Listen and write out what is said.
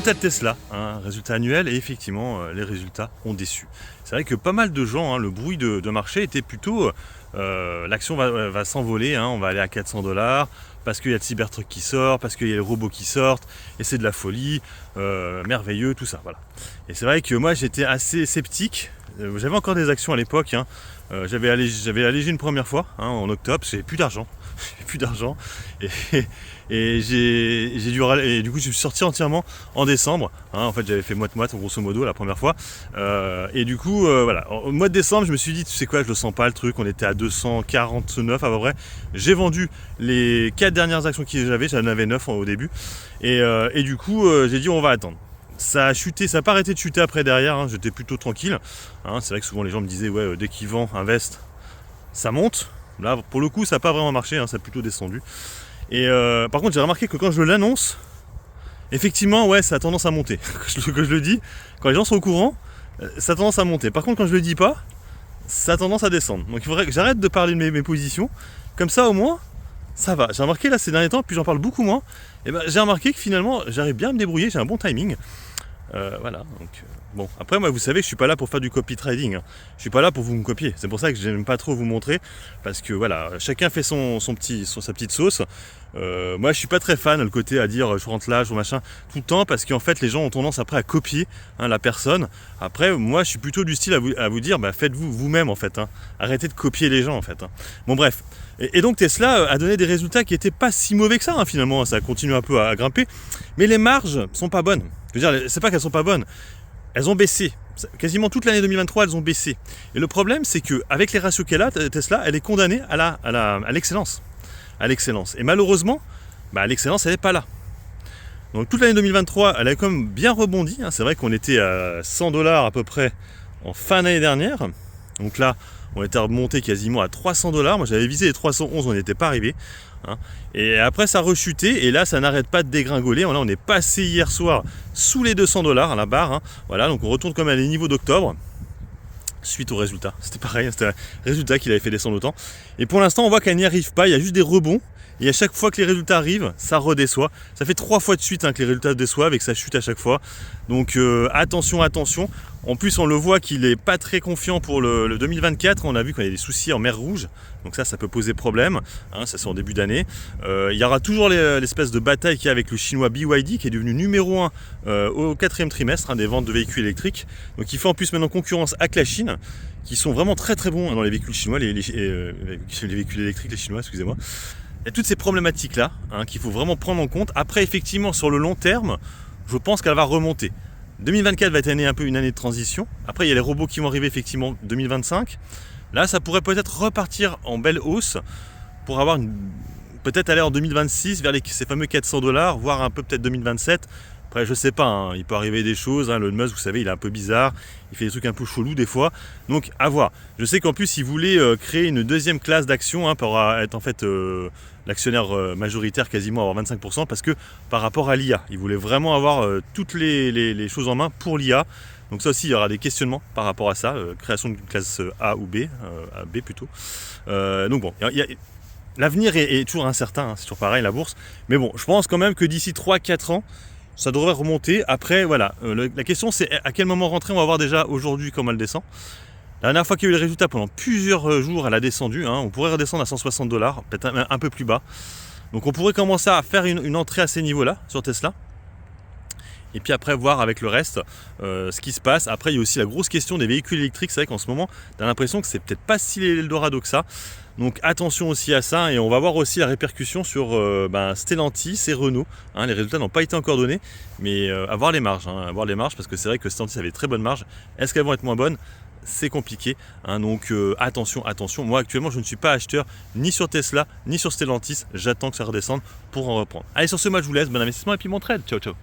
résultats de Tesla, résultats annuels, et effectivement, les résultats ont déçu. C'est vrai que pas mal de gens, le bruit de marché était plutôt l'action va s'envoler, on va aller à 400$, parce qu'il y a le Cybertruck qui sort, parce qu'il y a les robots qui sortent, et c'est de la folie, merveilleux, tout ça, voilà. Et c'est vrai que moi j'étais assez sceptique, j'avais encore des actions à l'époque, j'avais allégé une première fois, en octobre, j'avais plus d'argent, et j'ai dû râler, et du coup je suis sorti entièrement en décembre, en fait j'avais fait moite-moite grosso modo la première fois, et du coup voilà, au mois de décembre je me suis dit tu sais quoi, je le sens pas le truc, on était à 249 à peu près, j'ai vendu les 4 dernières actions que j'en avais 9 au début, et du coup j'ai dit on va attendre. Ça a chuté, ça n'a pas arrêté de chuter après derrière, j'étais plutôt tranquille, c'est vrai que souvent les gens me disaient ouais dès qu'ils vendent, investent, ça monte. Là pour le coup ça n'a pas vraiment marché, ça a plutôt descendu. Et par contre j'ai remarqué que quand je l'annonce, effectivement ouais ça a tendance à monter. Que je le dis, quand les gens sont au courant, ça a tendance à monter. Par contre quand je le dis pas, ça a tendance à descendre. Donc il faudrait que j'arrête de parler de mes positions. Comme ça au moins, ça va. J'ai remarqué là ces derniers temps, puis j'en parle beaucoup moins. Et j'ai remarqué que finalement j'arrive bien à me débrouiller, j'ai un bon timing. Voilà, donc bon, après moi vous savez je suis pas là pour faire du copy trading, je suis pas là pour vous me copier, c'est pour ça que j'aime pas trop vous montrer, parce que voilà, chacun fait sa petite sauce. Moi je suis pas très fan le côté à dire je rentre là, je machin tout le temps, parce qu'en fait les gens ont tendance après à copier la personne. Après moi je suis plutôt du style à vous dire faites-vous vous-même en fait, arrêtez de copier les gens en fait. Bon bref, et donc Tesla a donné des résultats qui étaient pas si mauvais que ça finalement, ça continue un peu à grimper, mais les marges sont pas bonnes. Je veux dire, c'est pas qu'elles sont pas bonnes, elles ont baissé. Quasiment toute l'année 2023, elles ont baissé. Et le problème, c'est qu'avec les ratios qu'elle a, Tesla, elle est condamnée à l'excellence. Et malheureusement, l'excellence, elle n'est pas là. Donc toute l'année 2023, elle a quand même bien rebondi. C'est vrai qu'on était à 100$ à peu près en fin d'année dernière. Donc là, on était remonté quasiment à 300$. Moi, j'avais visé les 311, on n'y était pas arrivé. Et après ça a rechuté et là ça n'arrête pas de dégringoler. Là on est passé hier soir sous les 200$ à la barre, voilà, donc on retourne comme à les niveaux d'octobre suite au résultat. C'était pareil, c'était un résultat qui l'avait fait descendre autant, et pour l'instant on voit qu'elle n'y arrive pas, il y a juste des rebonds. Et à chaque fois que les résultats arrivent, ça redescend. Ça fait 3 fois de suite que les résultats déçoivent et que ça chute à chaque fois. Donc attention. En plus, on le voit qu'il n'est pas très confiant pour le 2024. On a vu qu'il y a des soucis en mer Rouge. Donc ça peut poser problème. Ça c'est en début d'année. Il y aura toujours l'espèce de bataille qu'il y a avec le chinois BYD qui est devenu numéro 1 au 4e trimestre des ventes de véhicules électriques. Donc il fait en plus maintenant concurrence avec la Chine, qui sont vraiment très très bons dans les véhicules chinois, les véhicules électriques, les chinois, excusez-moi. Il y a toutes ces problématiques-là qu'il faut vraiment prendre en compte. Après, effectivement, sur le long terme, je pense qu'elle va remonter. 2024 va être une année de transition. Après, il y a les robots qui vont arriver effectivement 2025. Là, ça pourrait peut-être repartir en belle hausse pour avoir peut-être aller en 2026 vers ces fameux 400$, voire un peu peut-être 2027. Après, je sais pas, il peut arriver des choses. Le Musk, vous savez, il est un peu bizarre. Il fait des trucs un peu chelous des fois. Donc, à voir. Je sais qu'en plus, il voulait créer une deuxième classe d'action pour être en fait l'actionnaire majoritaire, quasiment avoir 25%, parce que par rapport à l'IA, il voulait vraiment avoir toutes les choses en main pour l'IA. Donc ça aussi, il y aura des questionnements par rapport à ça. Création d'une classe A ou B, B plutôt. Donc bon, l'avenir est toujours incertain. C'est toujours pareil, la bourse. Mais bon, je pense quand même que d'ici 3-4 ans, ça devrait remonter. Après, voilà, la question c'est à quel moment rentrer. On va voir déjà aujourd'hui comment elle descend. La dernière fois qu'il y a eu les résultats, pendant plusieurs jours, elle a descendu. On pourrait redescendre à 160$, peut-être un peu plus bas. Donc on pourrait commencer à faire une entrée à ces niveaux-là sur Tesla. Et puis après voir avec le reste ce qui se passe. Après il y a aussi la grosse question des véhicules électriques. C'est vrai qu'en ce moment, tu as l'impression que c'est peut-être pas si l'Eldorado que ça. Donc attention aussi à ça, et on va voir aussi la répercussion sur Stellantis et Renault. Les résultats n'ont pas été encore donnés, mais à voir les marges, parce que c'est vrai que Stellantis avait très bonnes marges. Est-ce qu'elles vont être moins bonnes ? C'est compliqué, donc attention. Moi actuellement je ne suis pas acheteur ni sur Tesla ni sur Stellantis. J'attends que ça redescende pour en reprendre. Allez, sur ce, moi je vous laisse, bon investissement et puis bon trade. Ciao.